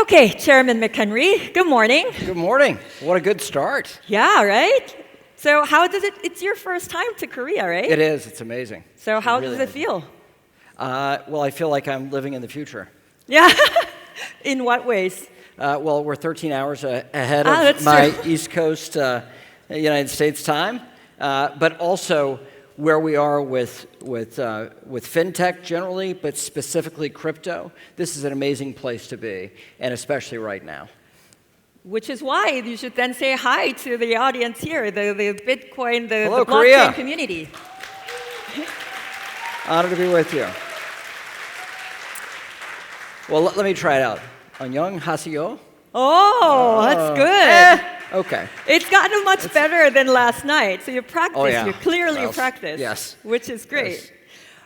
Okay, Chairman McHenry, good morning. Good morning. What a good start. Yeah, right? So how does it's your first time to Korea, right? It is. It's amazing. So how really does it feel? Well, I feel like I'm living in the future. Yeah, in what ways? Well, we're 13 hours ahead that's of my true. East Coast United States time, but also where we are with fintech generally, but specifically crypto. This is an amazing place to be, and especially right now. Which is why you should then say hi to the audience here, the Bitcoin, Hello, the blockchain Korea. community. Honored to be with you. Well, let me try it out. 안녕하세요. Oh, that's good. Okay. It's gotten much better than last night. So you practiced. Oh, yeah. You clearly Well, practiced. yes. Which is great. Yes.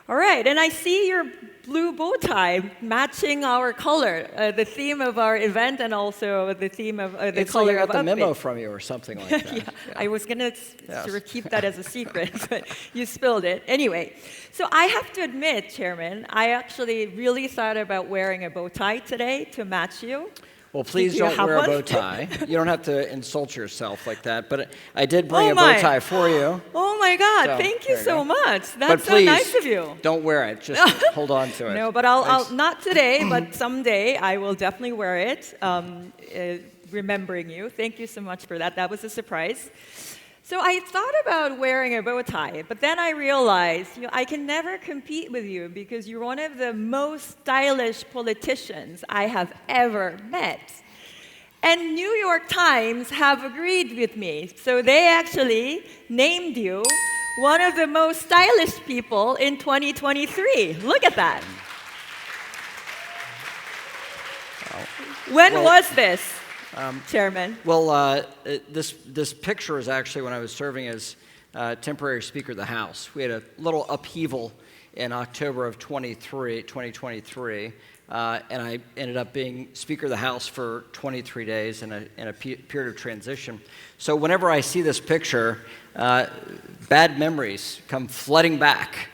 All right, and I see your blue bow tie matching our color, the theme of our event, and also the theme of the It's color like I of got the memo Upbit. from you or something like that. Yeah, I was gonna Yes. sort of keep that as a secret, but you spilled it. Anyway, so I have to admit, Chairman, I actually really thought about wearing a bow tie today to match you. Well, please you don't have wear a one? bow tie. You don't have to insult yourself like that. But I did bring Oh a bow my. tie for you. Oh my God! So, Thank you there you so go. much. But That's so please, nice of you. don't wear it. Just hold on to it. No, but I'll Thanks. not today, but someday I will definitely wear it, remembering you. Thank you so much for that. That was a surprise. So I thought about wearing a bow tie, but then I realized I can never compete with you because you're one of the most stylish politicians I have ever met. And New York Times have agreed with me. So they actually named you one of the most stylish people in 2023. Look at that. When was this, Chairman? Well, this picture is actually when I was serving as temporary Speaker of the House. We had a little upheaval in October of 2023, and I ended up being Speaker of the House for 23 days in a period of transition. So whenever I see this picture, bad memories come flooding back.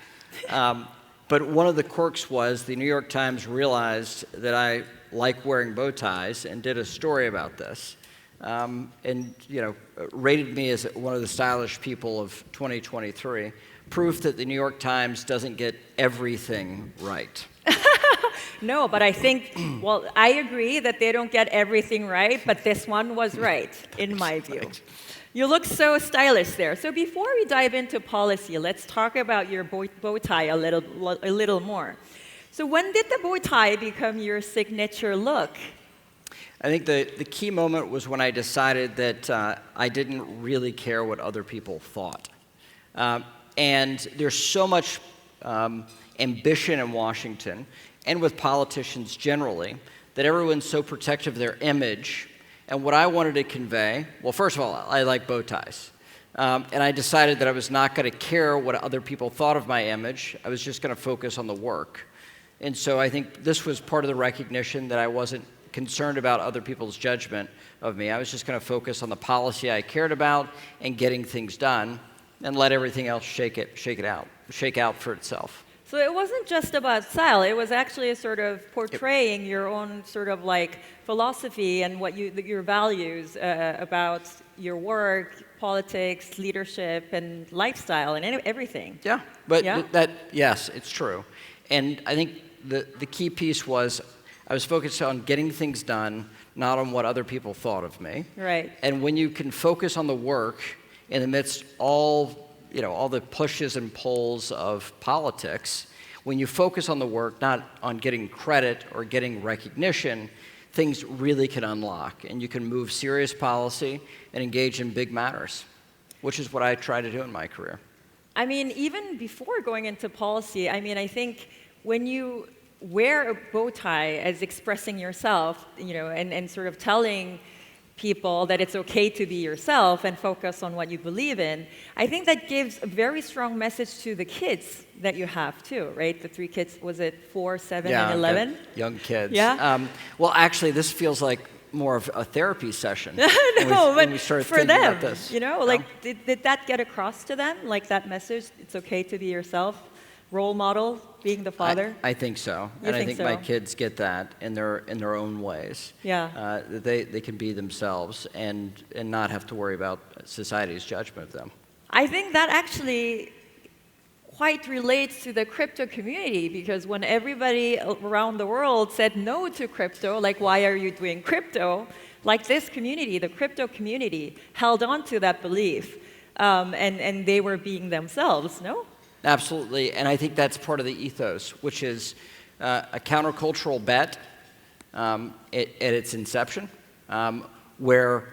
But one of the quirks was the New York Times realized that I like wearing bow ties and did a story about this, and rated me as one of the stylish people of 2023. Proof that the New York Times doesn't get everything right. No, but I think, well, I agree that they don't get everything right, but this one was right, in my view. Thanks. You look so stylish there. So before we dive into policy, let's talk about your bow tie a little more. So when did the bow tie become your signature look? I think the key moment was when I decided that I didn't really care what other people thought. And there's so much ambition in Washington and with politicians generally that everyone's so protective of their image. And what I wanted to convey, well, first of all, I like bow ties. And I decided that I was not going to care what other people thought of my image. I was just going to focus on the work. And so I think this was part of the recognition that I wasn't concerned about other people's judgment of me. I was just going to focus on the policy I cared about and getting things done and let everything else shake out for itself. So it wasn't just about style. It was actually a sort of portraying your own sort of like philosophy and what your values about your work, politics, leadership, and lifestyle, and everything. Yeah, but Yeah? yes, it's true. And I think the key piece was I was focused on getting things done, not on what other people thought of me. Right. And when you can focus on the work in the midst all the pushes and pulls of politics, when you focus on the work, not on getting credit or getting recognition, things really can unlock, and you can move serious policy and engage in big matters, which is what I try to do in my career. I mean, even before going into policy, I think when you wear a bow tie as expressing yourself, and sort of telling people that it's okay to be yourself and focus on what you believe in, I think that gives a very strong message to the kids that you have too, right? The three kids, was it 4, 7, and 11? Yeah, young kids. Yeah? Well, actually, this feels like more of a therapy session. No, when but we started for thinking them, about this. like, did that get across to them? Like that message, it's okay to be yourself? role model, being the father? I think so. You And I think think my so? kids get that in their own ways. Yeah. That they can be themselves and not have to worry about society's judgment of them. I think that actually quite relates to the crypto community, because when everybody around the world said no to crypto, like, why are you doing crypto? Like, this community, the crypto community, held on to that belief, and they were being themselves, no? Absolutely, and I think that's part of the ethos, which is a countercultural bet at its inception, where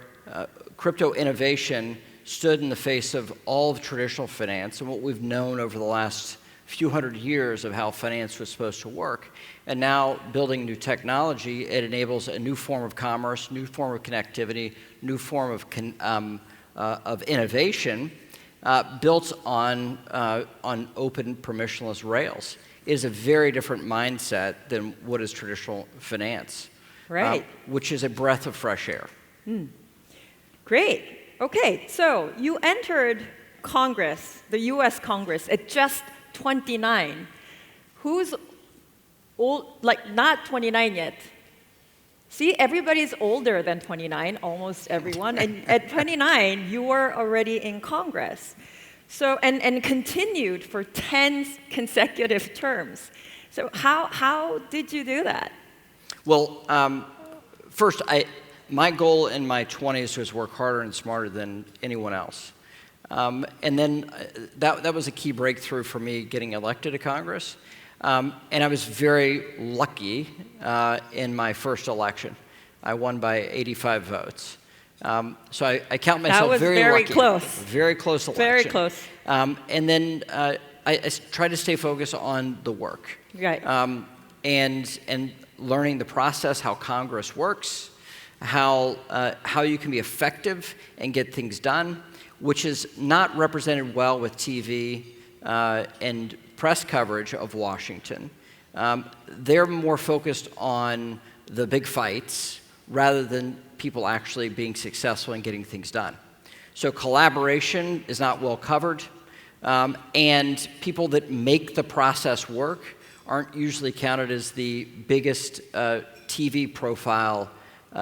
crypto innovation stood in the face of all of traditional finance and what we've known over the last few hundred years of how finance was supposed to work. And now, building new technology, it enables a new form of commerce, new form of connectivity, new form of innovation built on open, permissionless rails. It is a very different mindset than what is traditional finance, Right. which is a breath of fresh air. Great. Okay, so you entered Congress, the US Congress, at just 29. Who's old, like not 29 yet? See, everybody's older than 29, almost everyone. And at 29, you were already in Congress. So, and continued for 10 consecutive terms. So how did you do that? Well, first, my goal in my 20s was work harder and smarter than anyone else. And then that was a key breakthrough for me getting elected to Congress. And I was very lucky in my first election. I won by 85 votes. So I count myself That was very lucky. close. Very close election. Very close. And then I tried to stay focused on the work. Right. And learning the process, how Congress works, how you can be effective and get things done, which is not represented well with TV and press coverage of Washington. They're more focused on the big fights rather than people actually being successful and getting things done. So collaboration is not well covered, and people that make the process work aren't usually counted as the biggest TV profile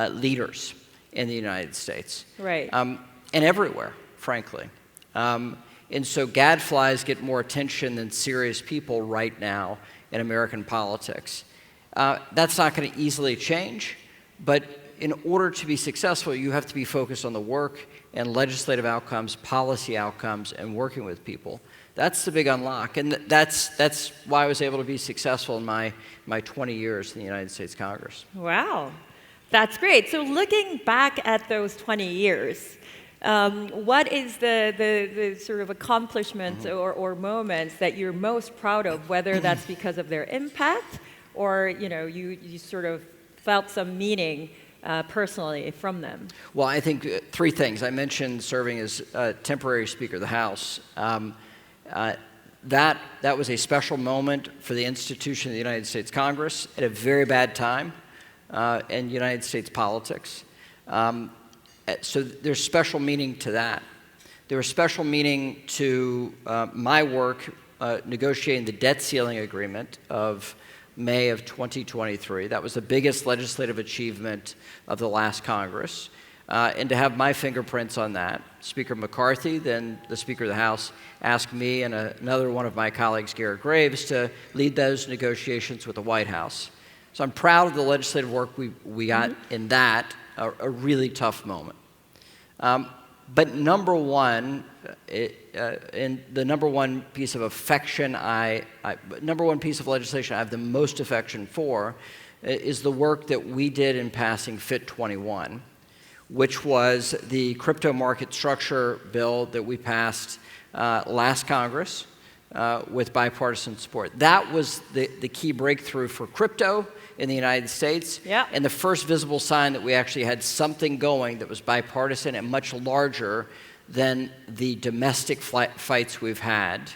leaders in the United States. Right. And everywhere, frankly. And so gadflies get more attention than serious people right now in American politics. That's not going to easily change, but in order to be successful, you have to be focused on the work and legislative outcomes, policy outcomes, and working with people. That's the big unlock, and that's why I was able to be successful in my 20 years in the United States Congress. Wow, that's great. So looking back at those 20 years, what is the sort of accomplishments or moments that you're most proud of, whether that's because of their impact or you sort of felt some meaning personally from them? Well, I think three things. I mentioned serving as temporary Speaker of the House. That was a special moment for the institution of the United States Congress at a very bad time in United States politics. So there's special meaning to that. There was special meaning to my work negotiating the debt ceiling agreement of May of 2023. That was the biggest legislative achievement of the last Congress. And to have my fingerprints on that, Speaker McCarthy, then the Speaker of the House, asked me and another one of my colleagues, Garrett Graves, to lead those negotiations with the White House. So I'm proud of the legislative work we got in that, a really tough moment. But number one, and the number one piece of affection number one piece of legislation I have the most affection for is the work that we did in passing FIT 21, which was the crypto market structure bill that we passed last Congress with bipartisan support. That was the key breakthrough for crypto in the United States, and the first visible sign that we actually had something going that was bipartisan and much larger than the domestic fights we've had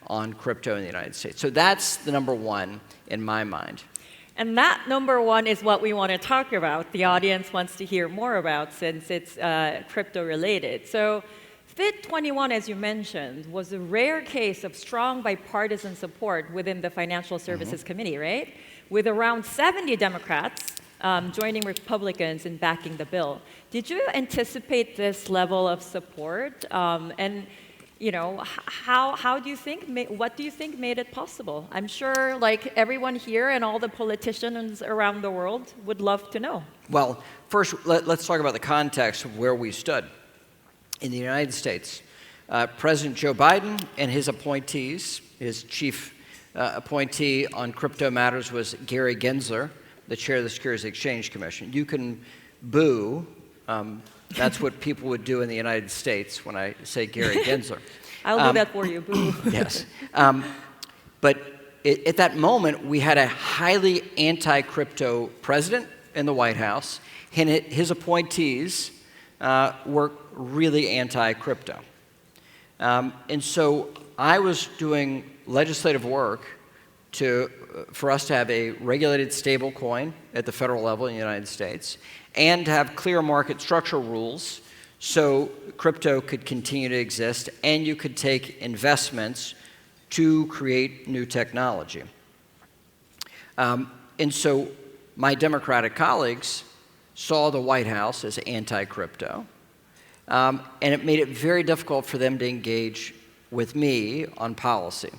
on crypto in the United States. So that's the number one in my mind. And that number one is what we want to talk about. The audience wants to hear more about since it's crypto related. So FIT 21, as you mentioned, was a rare case of strong bipartisan support within the Financial Services Committee, right? With around 70 Democrats joining Republicans in backing the bill. Did you anticipate this level of support? And you know, how do you think, what do you think made it possible? I'm sure like everyone here and all the politicians around the world would love to know. Well, first, let's talk about the context of where we stood. In the United States, President Joe Biden and his appointees, his chief appointee on crypto matters was Gary Gensler, the chair of the Securities and Exchange Commission. You can boo. That's what people would do in the United States when I say Gary Gensler. I'll do that for you, boo. Yes. But at that moment, we had a highly anti-crypto president in the White House, and his appointees were really anti-crypto. And so I was doing legislative work for us to have a regulated stable coin at the federal level in the United States and to have clear market structure rules so crypto could continue to exist and you could take investments to create new technology. And so my Democratic colleagues saw the White House as anti-crypto, and it made it very difficult for them to engage with me on policy.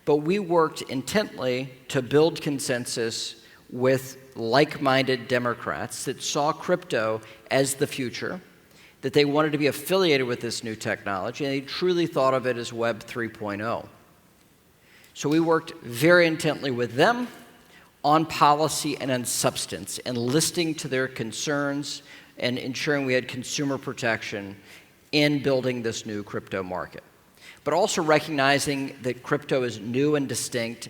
But we worked intently to build consensus with like-minded Democrats that saw crypto as the future, that they wanted to be affiliated with this new technology, and they truly thought of it as Web 3.0. So we worked very intently with them on policy and on substance, and listening to their concerns and ensuring we had consumer protection in building this new crypto market. But also recognizing that crypto is new and distinct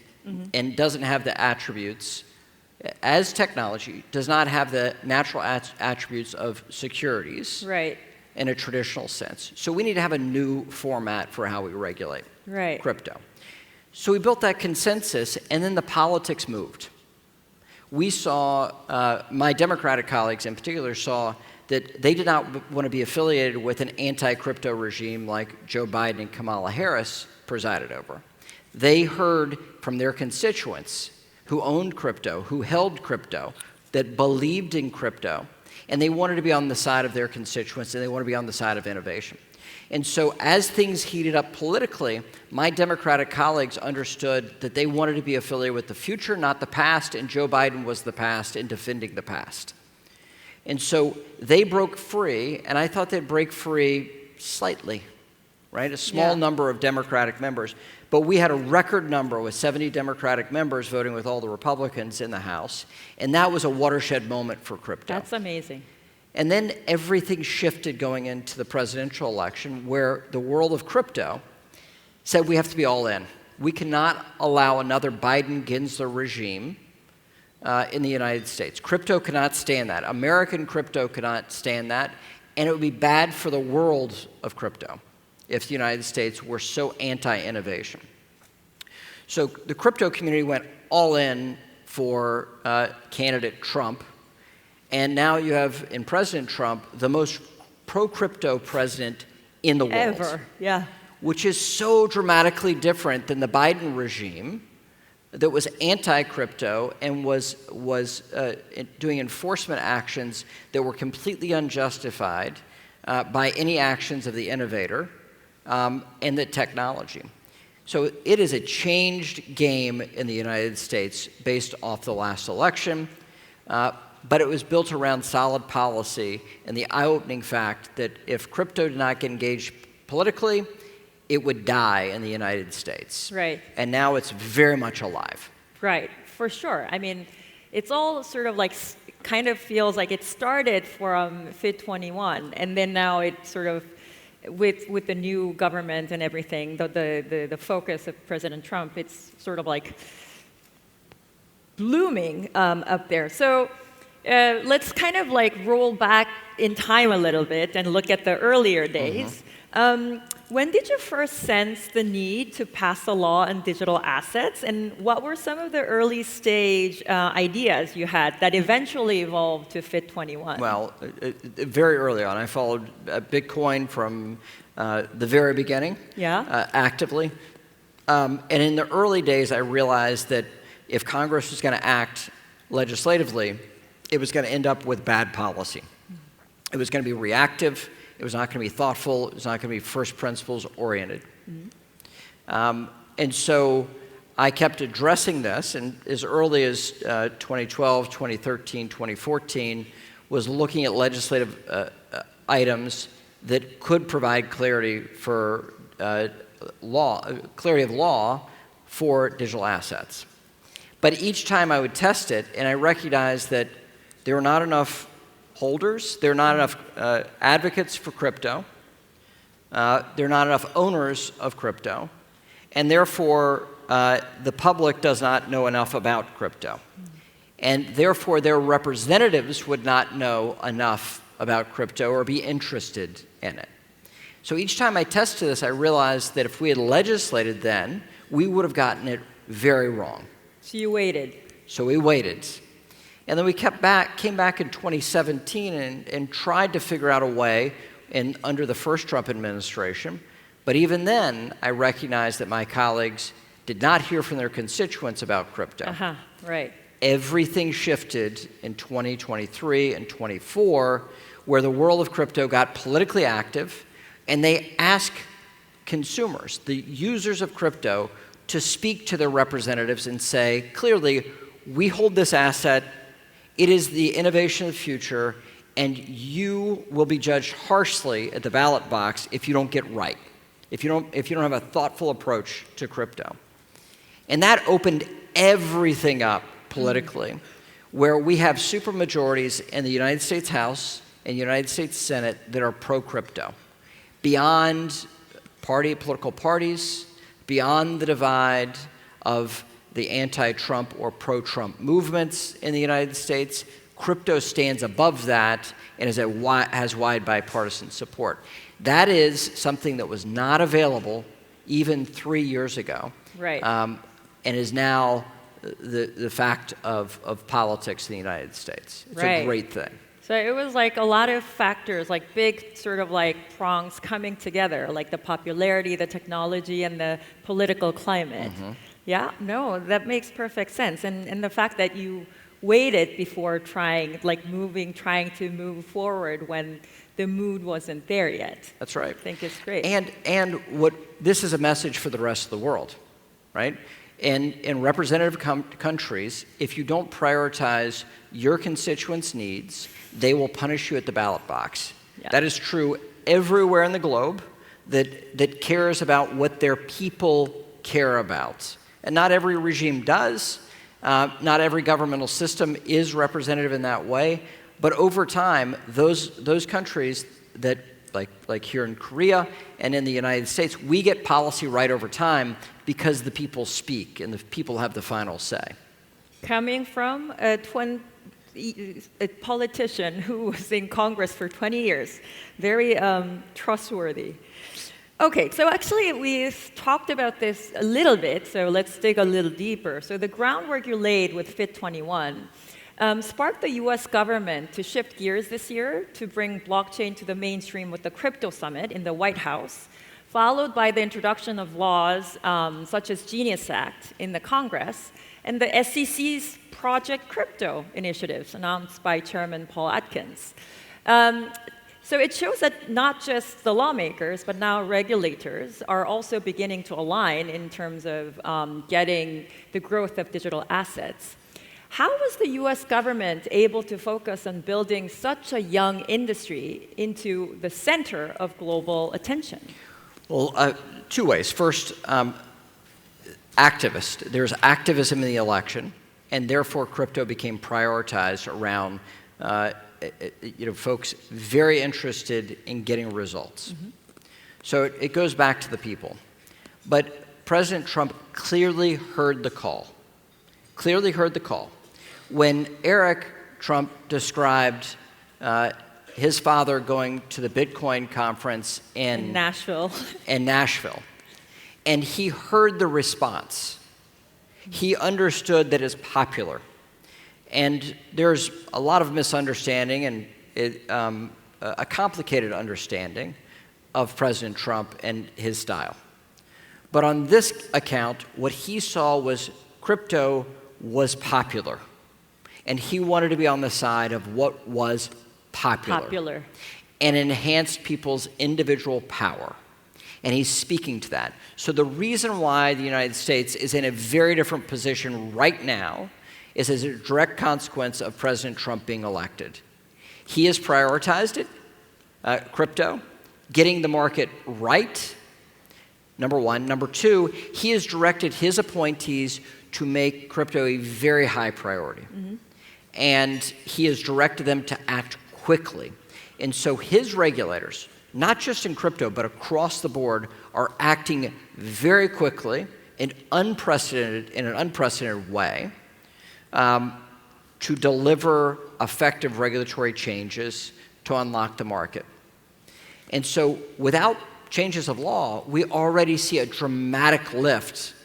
and doesn't have the attributes, as technology, does not have the natural attributes of securities in a traditional sense. So we need to have a new format for how we regulate crypto. So we built that consensus, and then the politics moved. We saw, my Democratic colleagues in particular saw that they did not want to be affiliated with an anti-crypto regime like Joe Biden and Kamala Harris presided over. They heard from their constituents who owned crypto, who held crypto, that believed in crypto, and they wanted to be on the side of their constituents, and they wanted to be on the side of innovation. And so as things heated up politically, my Democratic colleagues understood that they wanted to be affiliated with the future, not the past, and Joe Biden was the past in defending the past. And so they broke free, and I thought they'd break free slightly, right? A small number of Democratic members. But we had a record number with 70 Democratic members voting with all the Republicans in the House, and that was a watershed moment for crypto. That's amazing. And then everything shifted going into the presidential election, where the world of crypto said we have to be all in. We cannot allow another Biden-Gensler regime in the United States. Crypto cannot stand that. American crypto cannot stand that, and it would be bad for the world of crypto if the United States were so anti-innovation. So the crypto community went all in for candidate Trump, and now you have in President Trump the most pro-crypto president in the world. Ever, yeah. Which is so dramatically different than the Biden regime that was anti-crypto and was doing enforcement actions that were completely unjustified by any actions of the innovator and the technology. So it is a changed game in the United States based off the last election, but it was built around solid policy and the eye-opening fact that if crypto did not get engaged politically, it would die in the United States. Right. And now it's very much alive. Right, for sure. I mean, it's all sort of like, kind of feels like it started from FIT 21, and then now it sort of, with the new government and everything, the focus of President Trump, it's sort of like blooming up there. So let's kind of like roll back in time a little bit and look at the earlier days. When did you first sense the need to pass a law on digital assets, and what were some of the early stage ideas you had that eventually evolved to FIT 21? Well, very early on, I followed Bitcoin from the very beginning, actively. And in the early days, I realized that if Congress was going to act legislatively, it was going to end up with bad policy. It was going to be reactive. It was not going to be thoughtful. It was not going to be first principles oriented. And so I kept addressing this, and as early as 2012, 2013, 2014, was looking at legislative items that could provide clarity for clarity of law for digital assets. But each time I would test it, and I recognized that there were not enough holders, there are not enough advocates for crypto, there are not enough owners of crypto, and therefore the public does not know enough about crypto. And therefore their representatives would not know enough about crypto or be interested in it. So each time I tested this, I realized that if we had legislated then, we would have gotten it very wrong. So you waited. So we waited. And then we came back in 2017 and tried to figure out a way under the first Trump administration. But even then, I recognized that my colleagues did not hear from their constituents about crypto. Right. Everything shifted in 2023 and 24, where the world of crypto got politically active, and they asked consumers, the users of crypto, to speak to their representatives and say, clearly, we hold this asset, it is the innovation of the future, and you will be judged harshly at the ballot box if you don't get right, if you don't have a thoughtful approach to crypto. And that opened everything up politically, where we have supermajorities in the United States House and United States Senate that are pro-crypto, beyond political parties, beyond the divide of the anti-Trump or pro-Trump movements in the United States. Crypto stands above that and has wide bipartisan support. That is something that was not available even 3 years ago, right. And is now the fact of politics in the United States. It's right. a great thing. So it was like a lot of factors, like big sort of like prongs coming together, like the popularity, the technology, and the political climate. Yeah, no, that makes perfect sense. And the fact that you waited before trying to move forward when the mood wasn't there yet. That's right. I think it's great. And this is a message for the rest of the world, right? In representative countries, if you don't prioritize your constituents' needs, they will punish you at the ballot box. Yeah. That is true everywhere in the globe that cares about what their people care about. And not every regime does. Not every governmental system is representative in that way. But over time, those countries that, like here in Korea and in the United States, we get policy right over time because the people speak and the people have the final say. Coming from a politician who was in Congress for 20 years, very trustworthy. Okay, so actually we've talked about this a little bit, so let's dig a little deeper. So the groundwork you laid with FIT 21 sparked the US government to shift gears this year to bring blockchain to the mainstream with the Crypto Summit in the White House, followed by the introduction of laws such as Genius Act in the Congress, and the SEC's Project Crypto initiatives announced by Chairman Paul Atkins. So it shows that not just the lawmakers, but now regulators are also beginning to align in terms of getting the growth of digital assets. How was the US government able to focus on building such a young industry into the center of global attention? Well, two ways. First, activist. There's activism in the election, and therefore crypto became prioritized around folks very interested in getting results. So it goes back to the people. But President Trump clearly heard the call. When Eric Trump described his father going to the Bitcoin conference in Nashville. And he heard the response. He understood that it's popular. And there's a lot of misunderstanding and a complicated understanding of President Trump and his style. But on this account, what he saw was crypto was popular. And he wanted to be on the side of what was popular. And enhanced people's individual power. And he's speaking to that. So the reason why the United States is in a very different position right now is as a direct consequence of President Trump being elected. He has prioritized it, crypto, getting the market right, number one. Number two, he has directed his appointees to make crypto a very high priority. Mm-hmm. And he has directed them to act quickly. And so his regulators, not just in crypto, but across the board, are acting very quickly in an unprecedented way to deliver effective regulatory changes to unlock the market. And so without changes of law, we already see a dramatic lift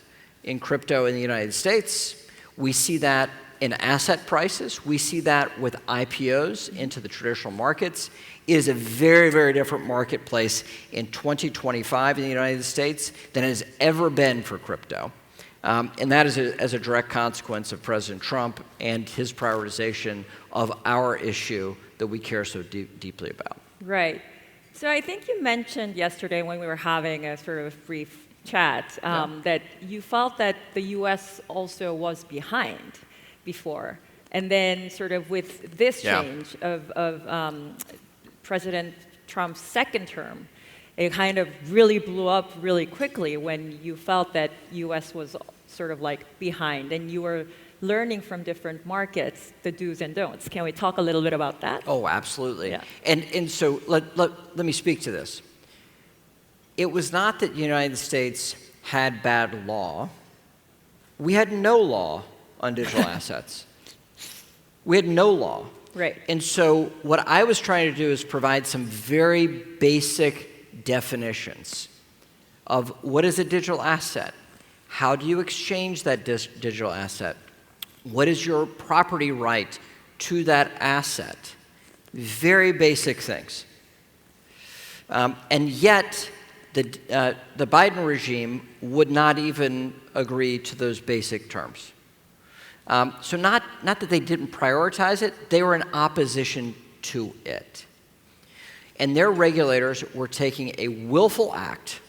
in crypto in the United States. We see that in asset prices. We see that with IPOs into the traditional markets. It is a very, very different marketplace in 2025 in the United States than it has ever been for crypto. And that is as a direct consequence of President Trump and his prioritization of our issue that we care so deeply about. Right. So I think you mentioned yesterday when we were having a sort of brief chat that you felt that the U.S. also was behind before. And then sort of with this change of President Trump's second term, it kind of really blew up really quickly when you felt that U.S. was sort of like behind and you were learning from different markets the do's and don'ts. Can we talk a little bit about that? Oh, absolutely. Yeah. And so let me speak to this. It was not that the United States had bad law. We had no law on digital assets. We had no law. Right. And so what I was trying to do is provide some very basic definitions of what is a digital asset? How do you exchange that digital asset? What is your property right to that asset? Very basic things. And yet, the Biden regime would not even agree to those basic terms. So not that they didn't prioritize it, they were in opposition to it. And their regulators were taking a willful act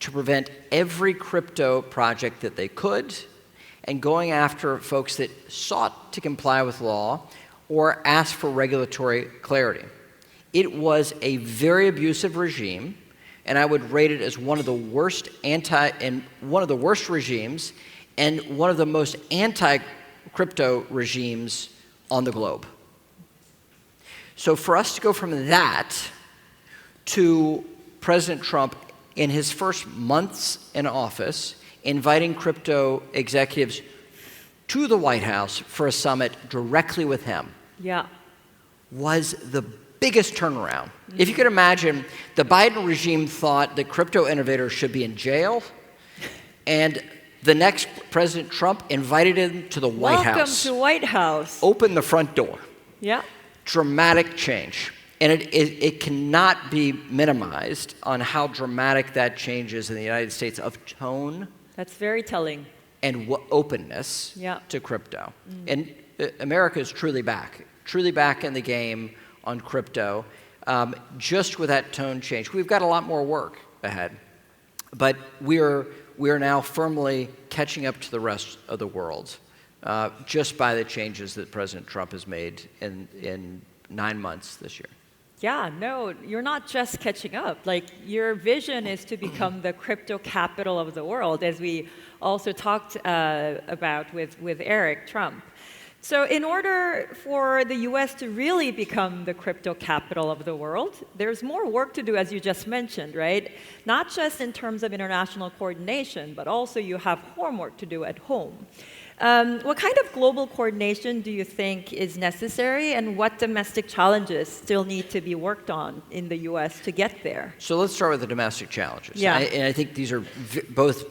to prevent every crypto project that they could and going after folks that sought to comply with law or asked for regulatory clarity. It was a very abusive regime, and I would rate it as one of the worst regimes and one of the most anti-crypto regimes on the globe. So for us to go from that to President Trump in his first months in office inviting crypto executives to the White House for a summit directly with him was the biggest turnaround. Mm-hmm. If you could imagine, the Biden regime thought that crypto innovators should be in jail, and the next President Trump invited him to the White House. Welcome to White House. Open the front door. Yeah. Dramatic change. And it cannot be minimized on how dramatic that change is in the United States of tone. That's very telling. And openness to crypto. And America is truly back in the game on crypto, just with that tone change. We've got a lot more work ahead, but we are now firmly catching up to the rest of the world, just by the changes that President Trump has made in 9 months this year. Yeah, no, you're not just catching up. Like, your vision is to become the crypto capital of the world, as we also talked about with Eric Trump. So in order for the US to really become the crypto capital of the world, there's more work to do, as you just mentioned, right? Not just in terms of international coordination, but also you have homework to do at home. What kind of global coordination do you think is necessary, and what domestic challenges still need to be worked on in the U.S. to get there? So let's start with the domestic challenges. Yeah. And I think these are both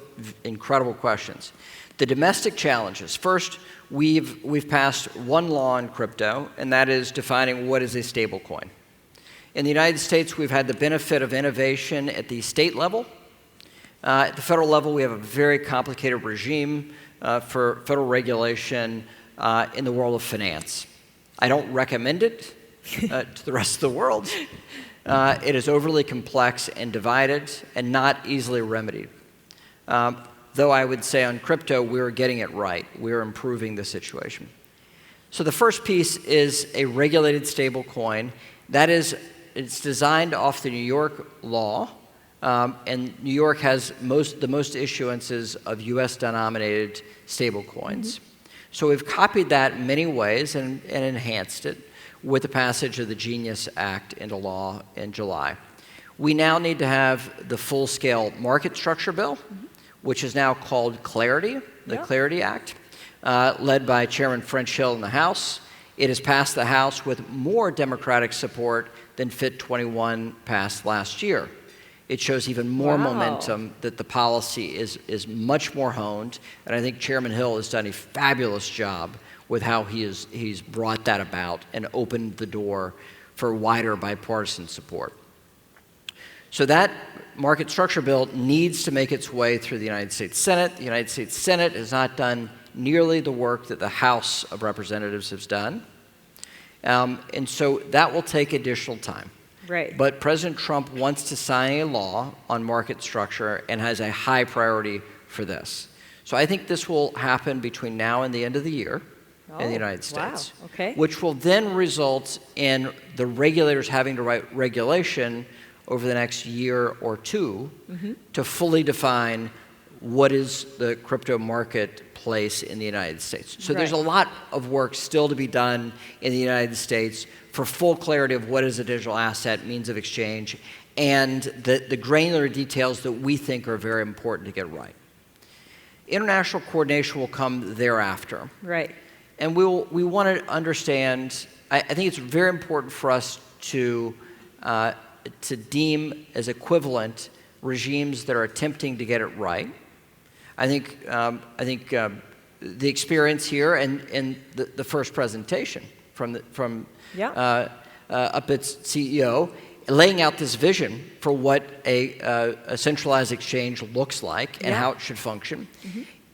incredible questions. The domestic challenges. First, we've passed one law in crypto, and that is defining what is a stable coin. In the United States, we've had the benefit of innovation at the state level. At the federal level, we have a very complicated regime for federal regulation in the world of finance. I don't recommend it to the rest of the world. It is overly complex and divided and not easily remedied. Though I would say on crypto, we're getting it right. We're improving the situation. So the first piece is a regulated stablecoin. That is, it's designed off the New York law, and New York has the most issuances of US-denominated stablecoins. So we've copied that in many ways and enhanced it with the passage of the Genius Act into law in July. We now need to have the full-scale market structure bill, which is now called Clarity, the Clarity Act, led by Chairman French Hill in the House. It has passed the House with more Democratic support than FIT 21 passed last year. It shows even more momentum that the policy is much more honed, and I think Chairman Hill has done a fabulous job with how he's brought that about and opened the door for wider bipartisan support. So that market structure bill needs to make its way through the United States Senate. The United States Senate has not done nearly the work that the House of Representatives has done. And so that will take additional time. Right. But President Trump wants to sign a law on market structure and has a high priority for this. So I think this will happen between now and the end of the year in the United States, which will then result in the regulators having to write regulation over the next year or two to fully define what is the crypto marketplace in the United States. So there's a lot of work still to be done in the United States for full clarity of what is a digital asset, means of exchange, and the granular details that we think are very important to get right. International coordination will come thereafter. Right. And we want to understand, I think it's very important for us to deem as equivalent regimes that are attempting to get it right. I think the experience here and the first presentation from Upbit's CEO, laying out this vision for what a centralized exchange looks like and how it should function,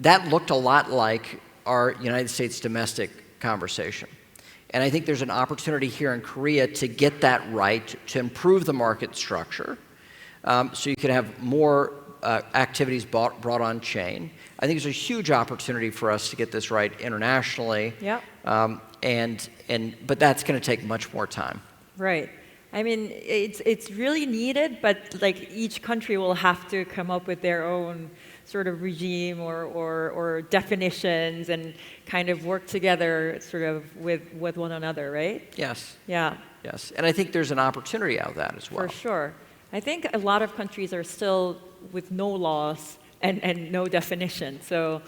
that looked a lot like our United States domestic conversation. And I think there's an opportunity here in Korea to get that right, to improve the market structure, so you can have more activities brought on chain. I think there's a huge opportunity for us to get this right internationally. But that's going to take much more time. Right. I mean, it's really needed, but like each country will have to come up with their own sort of regime or definitions and kind of work together sort of with one another, right? Yes. Yeah. Yes. And I think there's an opportunity out of that as well. For sure. I think a lot of countries are still with no laws and no definition. So,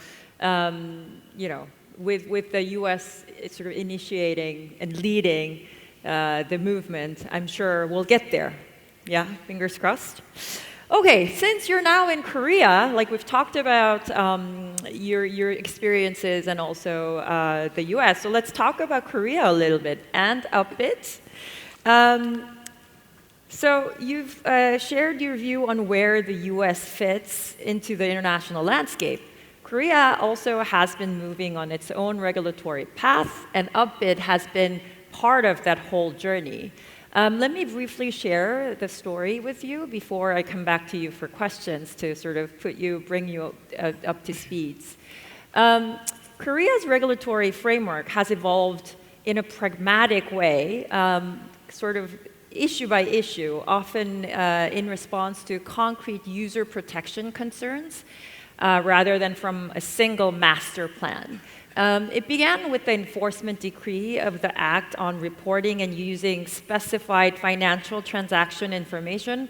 with the U.S. sort of initiating and leading the movement, I'm sure we'll get there. Yeah, fingers crossed. Okay, since you're now in Korea, like we've talked about your experiences and also the U.S., so let's talk about Korea a little bit and a bit. So you've shared your view on where the U.S. fits into the international landscape. Korea also has been moving on its own regulatory path, and Upbit has been part of that whole journey. Let me briefly share the story with you before I come back to you for questions to sort of bring you up to speed. Korea's regulatory framework has evolved in a pragmatic way, sort of issue by issue, often in response to concrete user protection concerns, rather than from a single master plan. It began with the enforcement decree of the Act on reporting and using specified financial transaction information.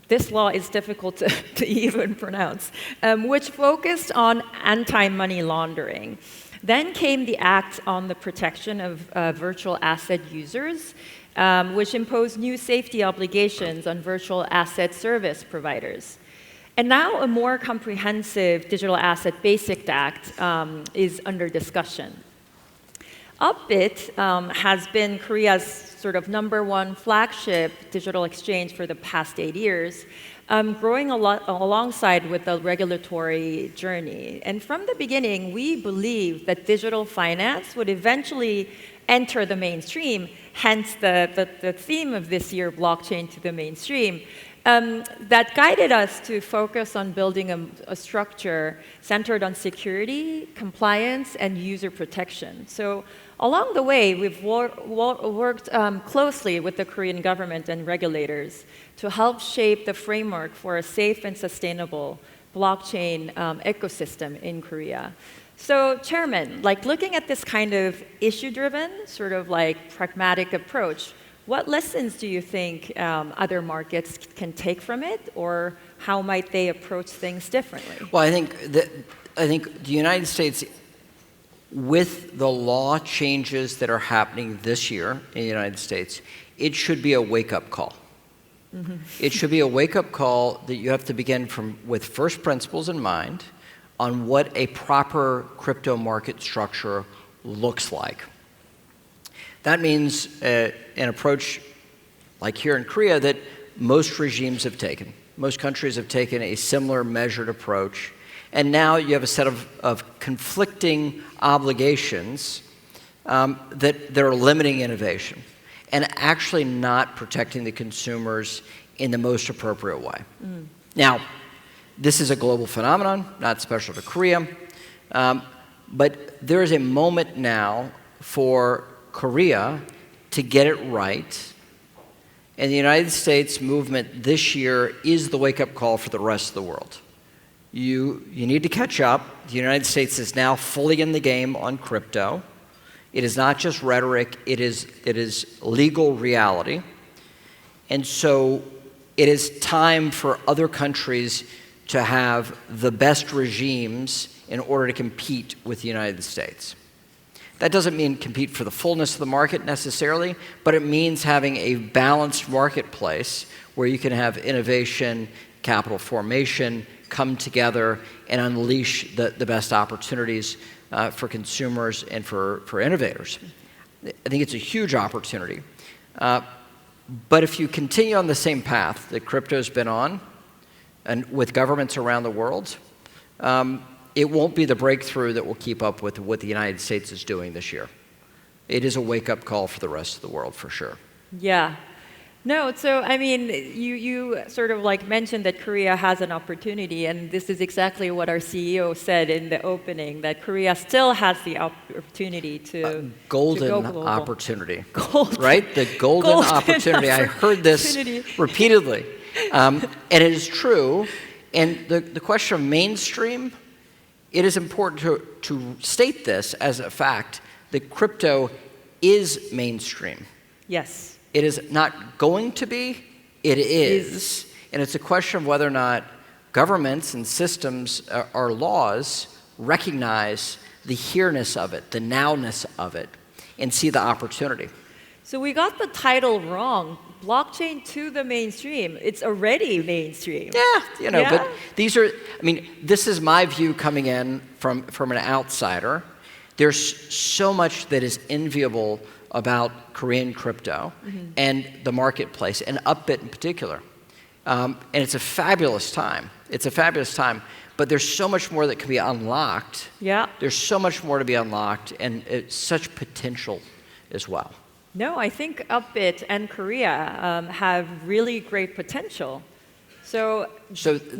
This law is difficult to even pronounce, which focused on anti-money laundering. Then came the Act on the protection of virtual asset users, which imposed new safety obligations on virtual asset service providers. And now a more comprehensive Digital Asset Basic Act is under discussion. Upbit has been Korea's sort of #1 flagship digital exchange for the past 8 years, growing alongside with the regulatory journey. And from the beginning, we believed that digital finance would eventually enter the mainstream, hence the theme of this year, blockchain to the mainstream. That guided us to focus on building a structure centered on security, compliance, and user protection. So along the way, we've worked closely with the Korean government and regulators to help shape the framework for a safe and sustainable blockchain ecosystem in Korea. So, Chairman, like looking at this kind of issue-driven, sort of like pragmatic approach, what lessons do you think other markets can take from it, or how might they approach things differently? Well, I think the United States, with the law changes that are happening this year in the United States, it should be a wake-up call. Mm-hmm. It should be a wake-up call that you have to begin with first principles in mind on what a proper crypto market structure looks like. That means an approach like here in Korea that most regimes have taken. Most countries have taken a similar measured approach. And now you have a set of conflicting obligations that are limiting innovation and actually not protecting the consumers in the most appropriate way. Mm. Now, this is a global phenomenon, not special to Korea, but there is a moment now for Korea to get it right, and the United States movement this year is the wake-up call for the rest of the world. You need to catch up. The United States is now fully in the game on crypto. It is not just rhetoric, it is legal reality. And so it is time for other countries to have the best regimes in order to compete with the United States. That doesn't mean compete for the fullness of the market necessarily, but it means having a balanced marketplace where you can have innovation, capital formation, come together and unleash the best opportunities for consumers and for innovators. I think it's a huge opportunity. But if you continue on the same path that crypto's been on, and with governments around the world, it won't be the breakthrough that will keep up with what the United States is doing this year. It is a wake-up call for the rest of the world, for sure. Yeah. No, so I mean, you sort of like mentioned that Korea has an opportunity, and this is exactly what our CEO said in the opening, that Korea still has the opportunity to golden to go global. Opportunity, golden, right? The golden opportunity. I heard this repeatedly, and it is true. And the question of mainstream, it is important to state this as a fact that crypto is mainstream. Yes. It is not going to be, it is. And it's a question of whether or not governments and systems or laws recognize the here-ness of it, the now-ness of it, and see the opportunity. So we got the title wrong. Blockchain to the mainstream. It's already mainstream. Yeah, but these are, I mean, this is my view coming in from an outsider. There's so much that is enviable about Korean crypto and the marketplace, and Upbit in particular. And it's a fabulous time. It's a fabulous time. But there's so much more that can be unlocked. Yeah. There's so much more to be unlocked, and it's such potential as well. No, I think Upbit and Korea have really great potential. So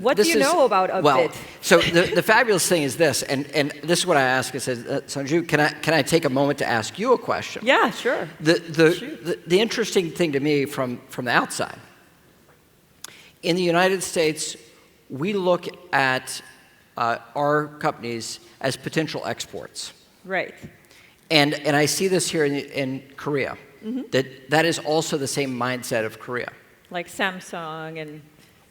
what do you know about Upbit? Well, so the fabulous thing is this, and this is what I ask. It says, Sunju, can I take a moment to ask you a question? Yeah, sure. The interesting thing to me from the outside, in the United States, we look at our companies as potential exports. Right. And I see this here in Korea, that is also the same mindset of Korea. Like Samsung and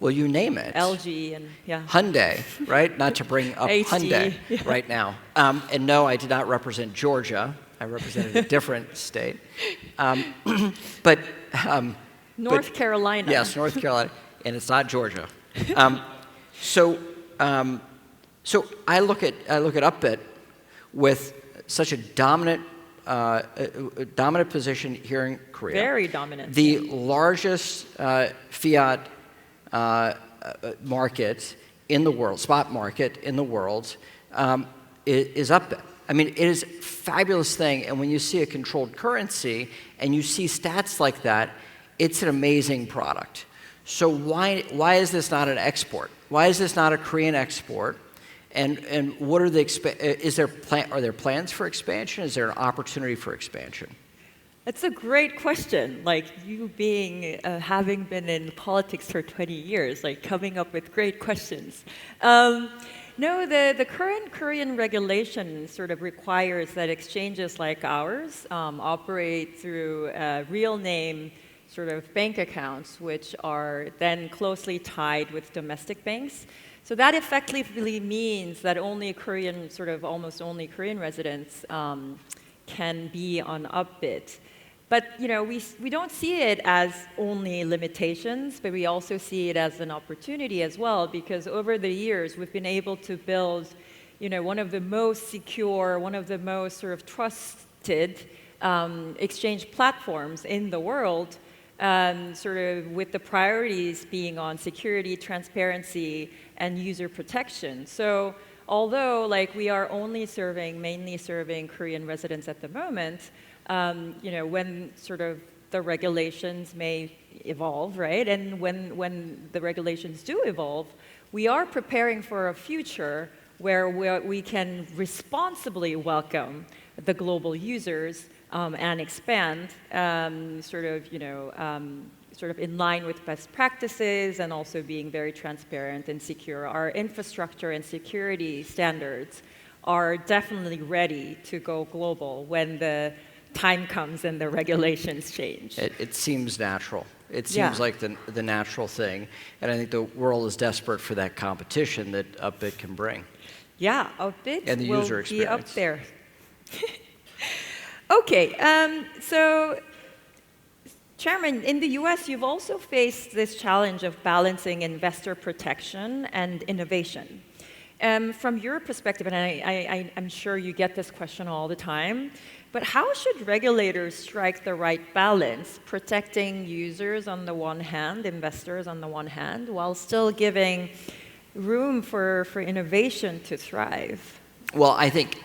well, you name it. LG and Hyundai, right? Not to bring up HD. Hyundai right now. And no, I did not represent Georgia. I represented a different state. But North Carolina. Yes, North Carolina, and it's not Georgia. So I look at Upbit with such a dominant dominant position here in Korea. Very dominant. The largest fiat market in the world, spot market in the world, is up there. I mean, it is a fabulous thing, and when you see a controlled currency and you see stats like that, it's an amazing product. So why is this not an export? Why is this not a Korean export? And what are the are there plans for expansion? Is there an opportunity for expansion? It's a great question. Like you being, having been in politics for 20 years, like coming up with great questions. No, the current Korean regulation sort of requires that exchanges like ours operate through real name sort of bank accounts, which are then closely tied with domestic banks. So that effectively means that only Korean, sort of almost only Korean residents can be on Upbit. But we don't see it as only limitations, but we also see it as an opportunity as well, because over the years we've been able to build, one of the most secure, one of the most sort of trusted exchange platforms in the world, sort of with the priorities being on security, transparency, and user protection. So although we are mainly serving Korean residents at the moment, when sort of the regulations may evolve, right? And when the regulations do evolve, we are preparing for a future where we can responsibly welcome the global users and expand sort of in line with best practices and also being very transparent and secure. Our infrastructure and security standards are definitely ready to go global when the time comes and the regulations change. It seems natural. It seems like the natural thing. And I think the world is desperate for that competition that Upbit can bring. Yeah, Upbit and the will user be up experience. there. Okay, so Chairman, in the US, you've also faced this challenge of balancing investor protection and innovation. From your perspective, and I'm sure you get this question all the time, but how should regulators strike the right balance, protecting users on the one hand, investors on the one hand, while still giving room for innovation to thrive? Well, I think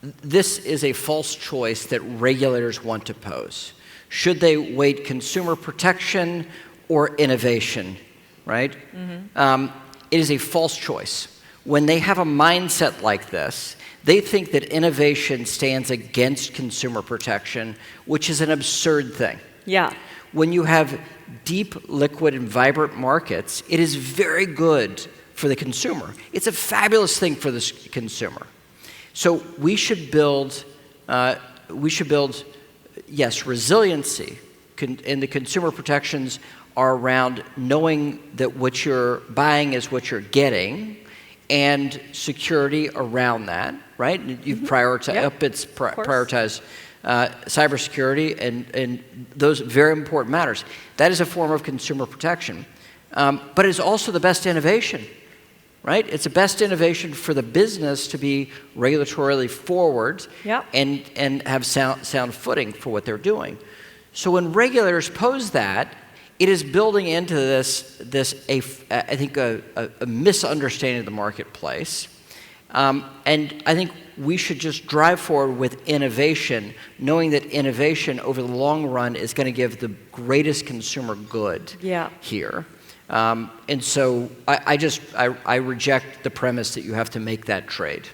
this is a false choice that regulators want to pose. Should they weight consumer protection or innovation, right? Mm-hmm. It is a false choice. When they have a mindset like this, they think that innovation stands against consumer protection, which is an absurd thing. Yeah. When you have deep, liquid, and vibrant markets, it is very good for the consumer. It's a fabulous thing for the consumer. So we should build, yes, resiliency, and the consumer protections are around knowing that what you're buying is what you're getting, and security around that, right? You've prioritized, Upbit's prioritize cybersecurity and those very important matters. That is a form of consumer protection. But it is also the best innovation, right? It's the best innovation for the business to be regulatorily forward and have sound footing for what they're doing. So when regulators pose that, it is building into this I think a misunderstanding of the marketplace. And I think we should just drive forward with innovation, knowing that innovation over the long run is going to give the greatest consumer good here. And so I reject the premise that you have to make that trade.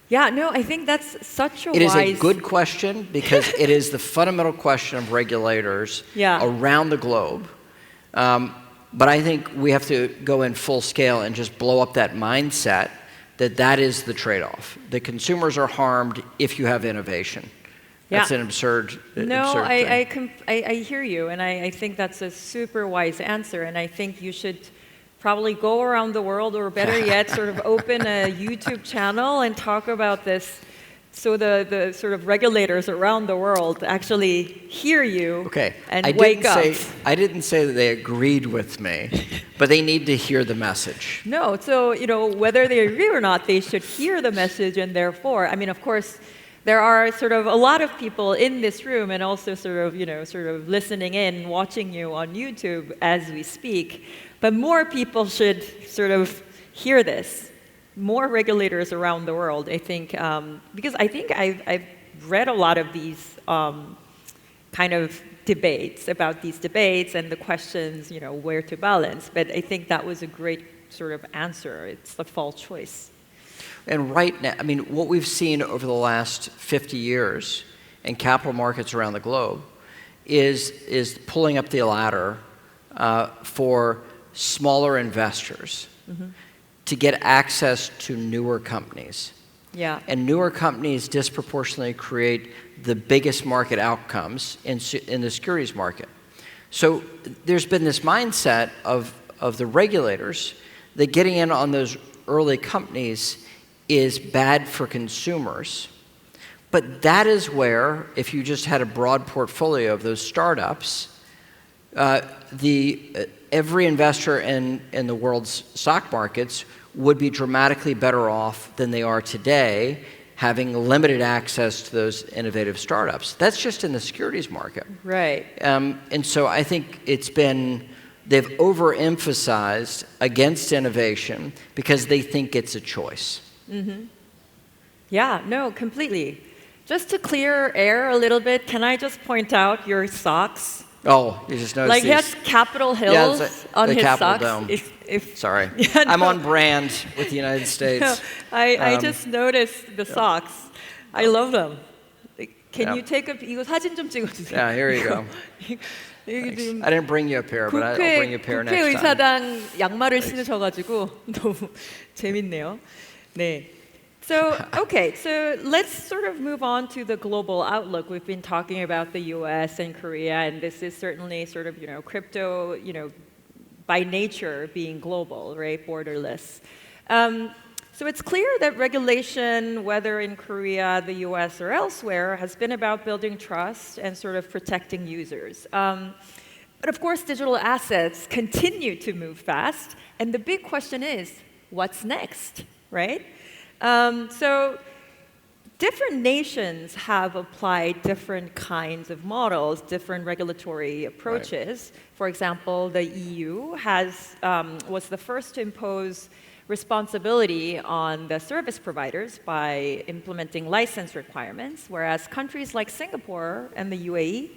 Yeah, no, I think that's such a It is a good question because it is the fundamental question of regulators around the globe. But I think we have to go in full scale and just blow up that mindset that is the trade-off. The consumers are harmed if you have innovation. That's an absurd thing. I hear you, and I think that's a super wise answer, and I think you should probably go around the world, or better yet, sort of open a YouTube channel and talk about this so the sort of regulators around the world actually hear you and wake up. I didn't say that they agreed with me, but they need to hear the message. No, so whether they agree or not, they should hear the message, and therefore, I mean, of course, there are sort of a lot of people in this room and also sort of listening in, watching you on YouTube as we speak. But more people should sort of hear this. More regulators around the world, I think, because I think I've read a lot of these kind of debates about these debates and the questions, where to balance. But I think that was a great sort of answer. It's the false choice. And right now, I mean, what we've seen over the last 50 years in capital markets around the globe is pulling up the ladder for smaller investors to get access to newer companies. Yeah. And newer companies disproportionately create the biggest market outcomes in the securities market. So there's been this mindset of the regulators that getting in on those early companies is bad for consumers. But that is where, if you just had a broad portfolio of those startups, every investor in the world's stock markets would be dramatically better off than they are today, having limited access to those innovative startups. That's just in the securities market. Right. And so I think they've overemphasized against innovation because they think it's a choice. Yeah, no, completely. Just to clear air a little bit, can I just point out your socks? Oh, you just noticed Like he these. has Capitol Hills on the his Capitol socks. Dome. Sorry. Yeah, I'm no. on brand with the United States. No, I just noticed the socks. I love them. Can you take 이거 사진 좀 찍어주세요. Yeah, here you go. 여기 지금 I didn't bring you a pair, but I'll bring you a pair next time. 국회의사당 양말을 신으셔가지고 너무 재밌네요. 네. So, okay, so let's sort of move on to the global outlook. We've been talking about the US and Korea, and this is certainly sort of, crypto, by nature being global, right, borderless. So it's clear that regulation, whether in Korea, the US, or elsewhere, has been about building trust and sort of protecting users. But of course, digital assets continue to move fast, and the big question is, what's next, right? So different nations have applied different kinds of models, different regulatory approaches. Right. For example, the EU was the first to impose responsibility on the service providers by implementing license requirements, whereas countries like Singapore and the UAE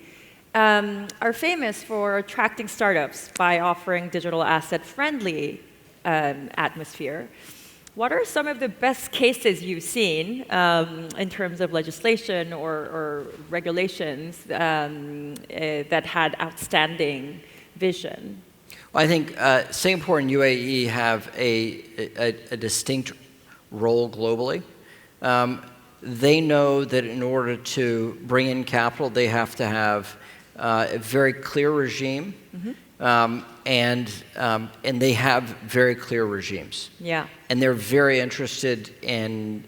are famous for attracting startups by offering digital asset-friendly atmosphere. What are some of the best cases you've seen in terms of legislation or regulations that had outstanding vision? Well, I think Singapore and UAE have a distinct role globally. They know that in order to bring in capital, they have to have a very clear regime. And they have very clear regimes. Yeah. And they're very interested in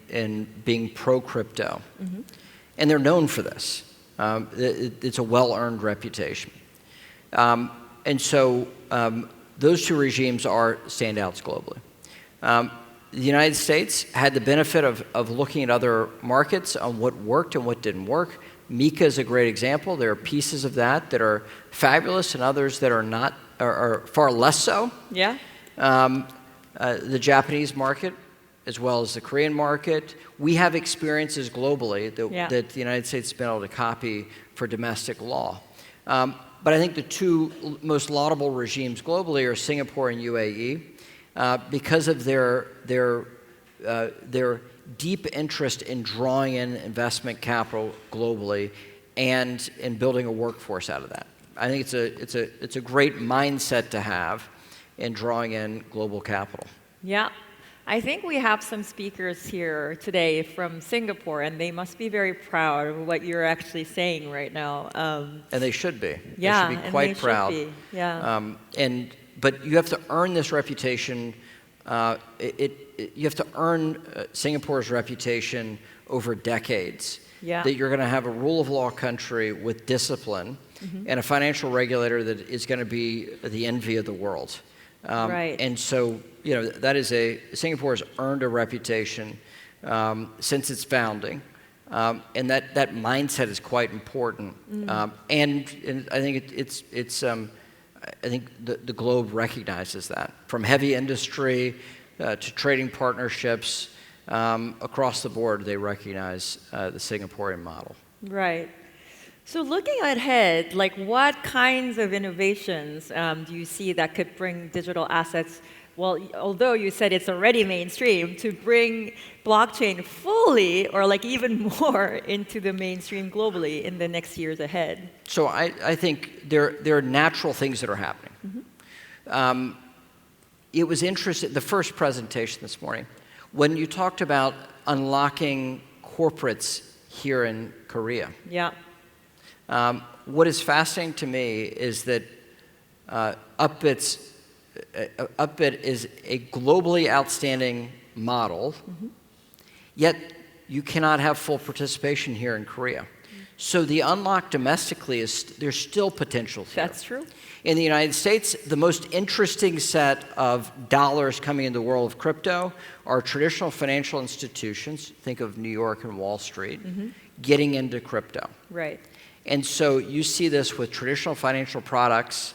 being pro-crypto. And they're known for this. It's a well-earned reputation. And so those two regimes are standouts globally. The United States had the benefit of looking at other markets on what worked and what didn't work. MiCA is a great example. There are pieces of that are fabulous and others that are not, are far less so. Yeah. The Japanese market, as well as the Korean market, we have experiences globally that the United States has been able to copy for domestic law. But I think the two most laudable regimes globally are Singapore and UAE because of their deep interest in drawing in investment capital globally and in building a workforce out of that. I think it's a great mindset to have in drawing in global capital. Yeah. I think we have some speakers here today from Singapore, and they must be very proud of what you're actually saying right now. And they should be. Yeah, they should be quite proud. Should be. Yeah. But you have to earn this reputation. You have to earn Singapore's reputation over decades. Yeah. That you're going to have a rule of law country with discipline and a financial regulator that is going to be the envy of the world. Right. And so, that is Singapore has earned a reputation since its founding And that mindset is quite important. And I think I think the globe recognizes that. From heavy industry to trading partnerships, across the board, they recognize the Singaporean model. Right. So looking ahead, like what kinds of innovations do you see that could bring digital assets, well, although you said it's already mainstream, to bring blockchain fully or like even more into the mainstream globally in the next years ahead? So I think there are natural things that are happening. It was interesting, the first presentation this morning, when you talked about unlocking corporates here in Korea. Yeah. What is fascinating to me is that Upbit is a globally outstanding model, yet you cannot have full participation here in Korea. So the unlock domestically there's still potential here. That's true. In the United States, the most interesting set of dollars coming into the world of crypto are traditional financial institutions, think of New York and Wall Street, getting into crypto. Right. And so you see this with traditional financial products,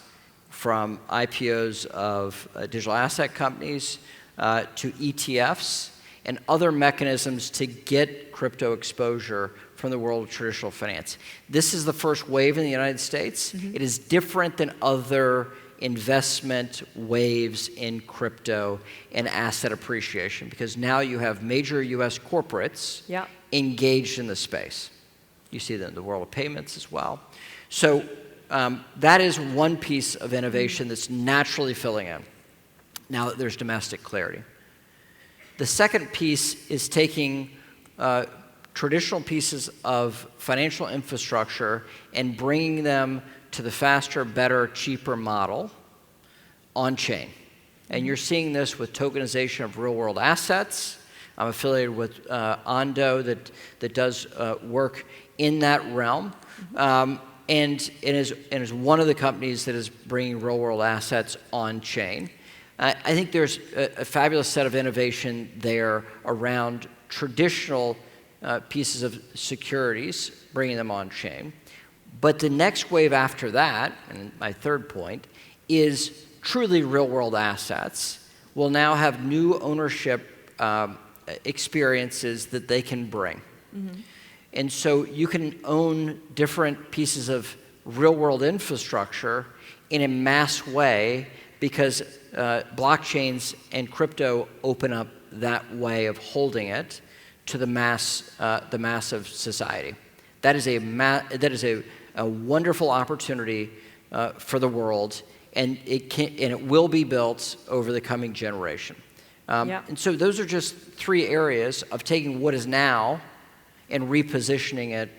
from IPOs of digital asset companies to ETFs and other mechanisms to get crypto exposure from the world of traditional finance. This is the first wave in the United States. It is different than other investment waves in crypto and asset appreciation, because now you have major US corporates engaged in the space. You see that in the world of payments as well. So that is one piece of innovation that's naturally filling in, now that there's domestic clarity. The second piece is taking traditional pieces of financial infrastructure and bringing them to the faster, better, cheaper model on-chain. And you're seeing this with tokenization of real-world assets. I'm affiliated with Ondo that does work in that realm. And it is one of the companies that is bringing real-world assets on-chain. I think there's a fabulous set of innovation there around traditional pieces of securities, bringing them on-chain. But the next wave after that, and my third point, is truly real-world assets will now have new ownership experiences that they can bring. And so you can own different pieces of real-world infrastructure in a mass way, because blockchains and crypto open up that way of holding it to the mass of society. That is a wonderful opportunity for the world, and it will be built over the coming generation. And so those are just three areas of taking what is now and repositioning it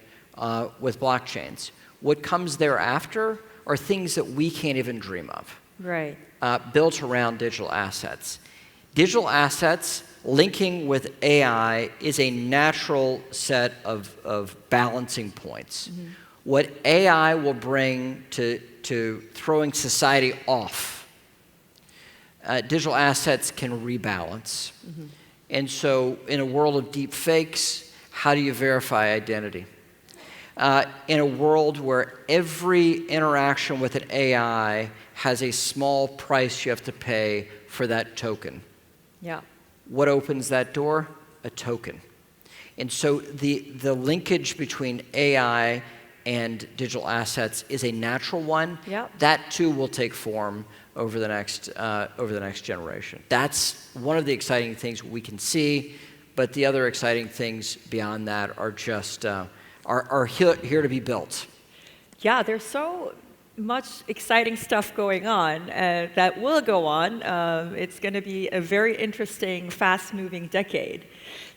with blockchains. What comes thereafter are things that we can't even dream of. Right. Built around digital assets. Digital assets linking with AI is a natural set of balancing points. What AI will bring to throwing society off, digital assets can rebalance. And so in a world of deep fakes, how do you verify identity? In a world where every interaction with an AI has a small price you have to pay for that token. What opens that door? A token. And so the linkage between AI and digital assets is a natural one. That too will take form over the next generation. That's one of the exciting things we can see. But the other exciting things beyond that are just are here to be built. Yeah, there's so much exciting stuff going on that will go on. It's going to be a very interesting, fast-moving decade.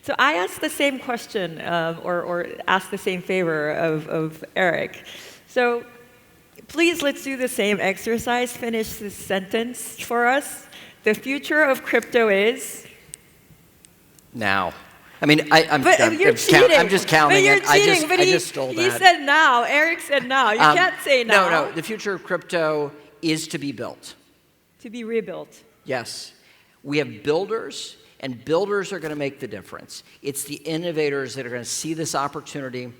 So I asked the same question, or asked the same favor of Eric. So please, let's do the same exercise. Finish this sentence for us. The future of crypto is... Now. I mean, I'm just counting it. I just stole that. He said now. Eric said now. You can't say now. No. The future of crypto is to be built. To be rebuilt. Yes. We have builders, And builders are going to make the difference. It's the innovators that are going to see this opportunity,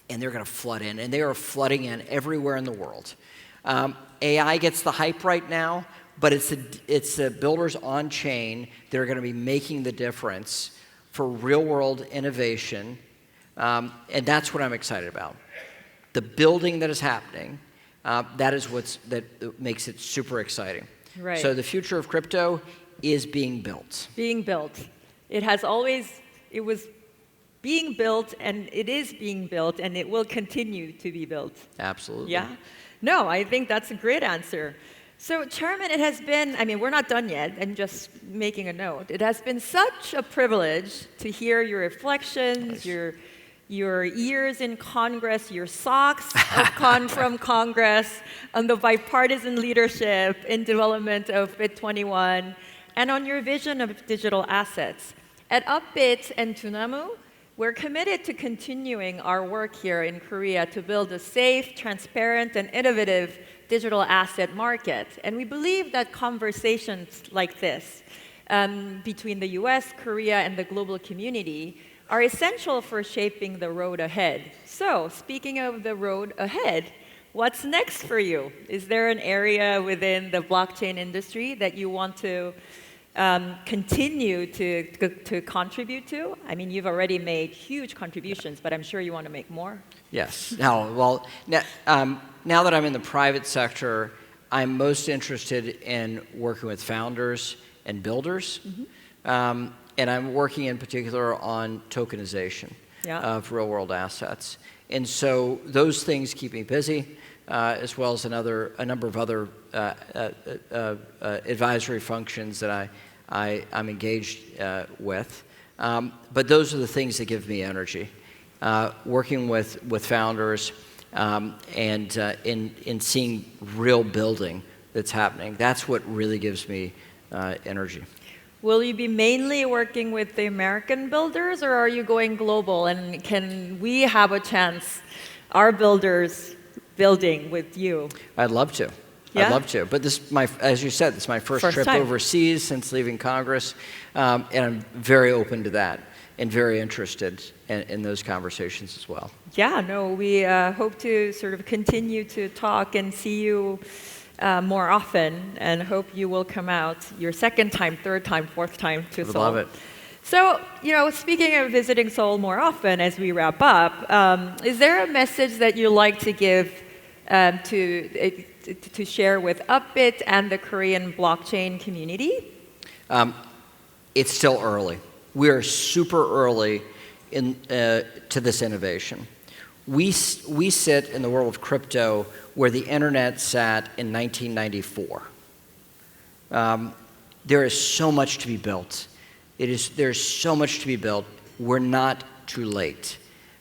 and they're going to flood in. And they are flooding in everywhere in the world. AI gets the hype right now, but it's the builders on chain that are going to be making the difference for real-world innovation. And that's what I'm excited about. The building that is happening, that is that makes it super exciting. Right. So the future of crypto is being built. Being built. It was being built, and it is being built, and it will continue to be built. Absolutely. Yeah? No, I think that's a great answer. So, Chairman, it has been, we're not done yet. I'm just making a note. It has been such a privilege to hear your reflections, Nice. your years in Congress, your socks from Congress, on the bipartisan leadership in development of Bit21, and on your vision of digital assets. At Upbit and Dunamu, we're committed to continuing our work here in Korea to build a safe, transparent, and innovative digital asset market. And we believe that conversations like this between the US, Korea, and the global community are essential for shaping the road ahead. So, speaking of the road ahead, what's next for you? Is there an area within the blockchain industry that you want to continue to contribute to? You've already made huge contributions, but I'm sure you want to make more. Yes. Now that I'm in the private sector, I'm most interested in working with founders and builders. Mm-hmm. And I'm working in particular on tokenization of real-world assets. And so those things keep me busy, as well as a number of other advisory functions that I'm engaged with. But those are the things that give me energy. Working with founders and in seeing real building that's happening, that's what really gives me energy. Will you be mainly working with the American builders, or are you going global? And can we have a chance, our builders, building with you? I'd love to. Yeah? I'd love to. But as you said, this is my first trip time. overseas since leaving Congress, and I'm very open to that and very interested in those conversations as well. Yeah, no, we hope to sort of continue to talk and see you more often, and hope you will come out your second time, third time, fourth time to Seoul. Love it. So, speaking of visiting Seoul more often as we wrap up, is there a message that you'd like to give to share with Upbit and the Korean blockchain community? It's still early. We are super early to this innovation. We sit in the world of crypto where the internet sat in 1994. There is so much to be built. There's so much to be built. We're not too late.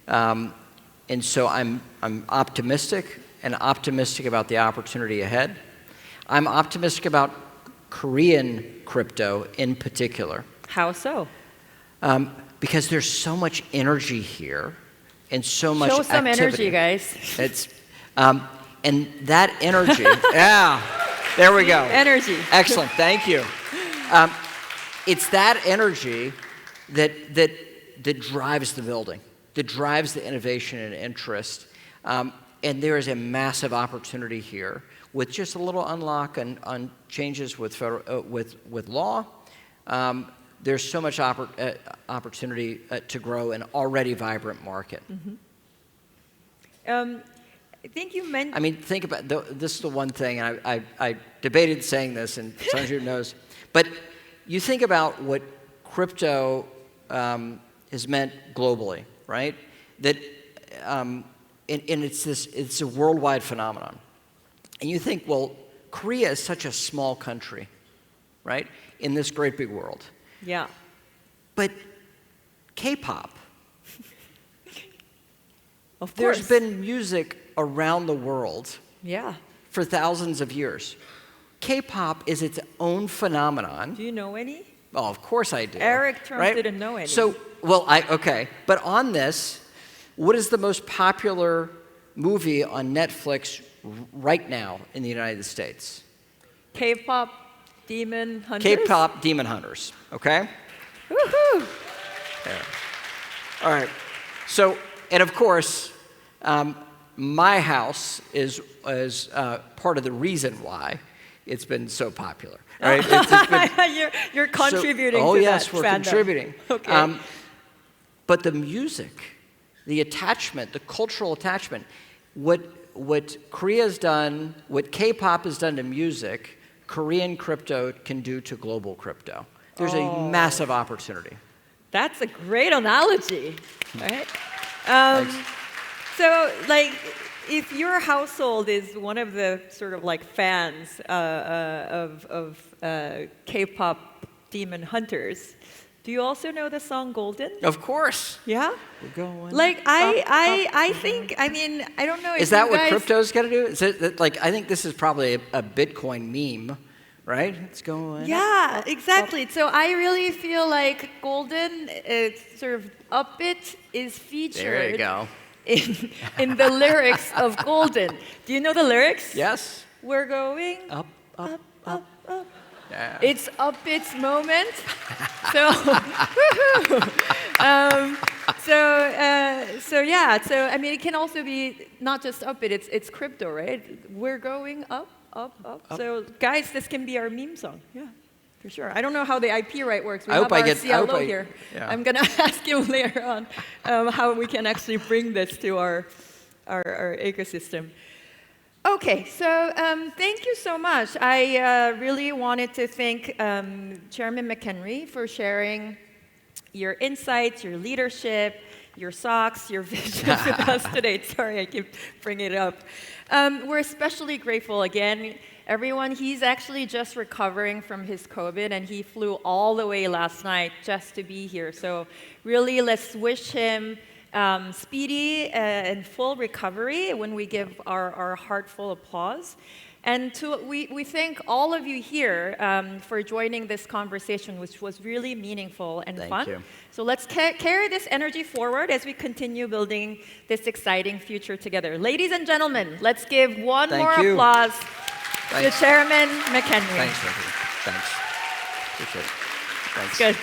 And so I'm optimistic about the opportunity ahead. I'm optimistic about Korean crypto in particular. How so? Because there's so much energy here and so much activity. Show some energy, guys. It's and that energy, yeah, there we go. Energy. Excellent, thank you. It's that energy that drives the building, that drives the innovation and interest. And there is a massive opportunity here with just a little unlock on changes with law. There's so much opportunity to grow an already vibrant market. Mm-hmm. I think you mentioned... think about this is the one thing, and I debated saying this, and some of you knows, but you think about what crypto has meant globally, right? That and it's a worldwide phenomenon, and you think, well, Korea is such a small country, right, in this great big world. Yeah. But K-pop. Of course. There's been music around the world for thousands of years. K-pop is its own phenomenon. Do you know any? Oh, of course I do. Eric Trump right? didn't know any. So, okay. But on this, what is the most popular movie on Netflix right now in the United States? K-pop Demon Hunters? K-pop Demon Hunters, okay? Woohoo! Yeah. All right. So, and of course, my house is part of the reason why it's been so popular. Right? You're contributing oh, to yes, that we're fandom. contributing. Okay. But the music, the attachment, the cultural attachment, what Korea's done, what K-pop has done to music, Korean crypto can do to global crypto. There's a massive opportunity. That's a great analogy, right? Thanks. So, like, if your household is one of the sort of like fans of K-pop demon hunters, do you also know the song Golden? Of course. Yeah? We're going Like, up, I think, I mean, I don't know if Is that you what guys... crypto's got to do? Is it, like, I think this is probably a Bitcoin meme, right? It's going Yeah, exactly. So I really feel like Golden, sort of Upbit is featured There you go. in the lyrics of Golden. Do you know the lyrics? Yes. We're going Up, up. up. Yeah. It's Upbit's moment. So, woohoo! So yeah. So I mean, it can also be not just Upbit. It's crypto, right? We're going up. So guys, this can be our meme song. Yeah, for sure. I don't know how the IP right works. We have our CLO here. Yeah. I'm gonna ask him later on how we can actually bring this to our ecosystem. Okay, so thank you so much. I really wanted to thank Chairman McHenry for sharing your insights, your leadership, your socks, your vision with us today. Sorry, I keep bringing it up. We're especially grateful, again, everyone. He's actually just recovering from his COVID, and he flew all the way last night just to be here. So really, let's wish him speedy and full recovery when we give our heartful applause. And we thank all of you here for joining this conversation, which was really meaningful and fun. Thank you. So let's carry this energy forward as we continue building this exciting future together. Ladies and gentlemen, let's give one more applause to Chairman McHenry. Thanks, Ricky. Thanks. Appreciate it. Thanks. Good.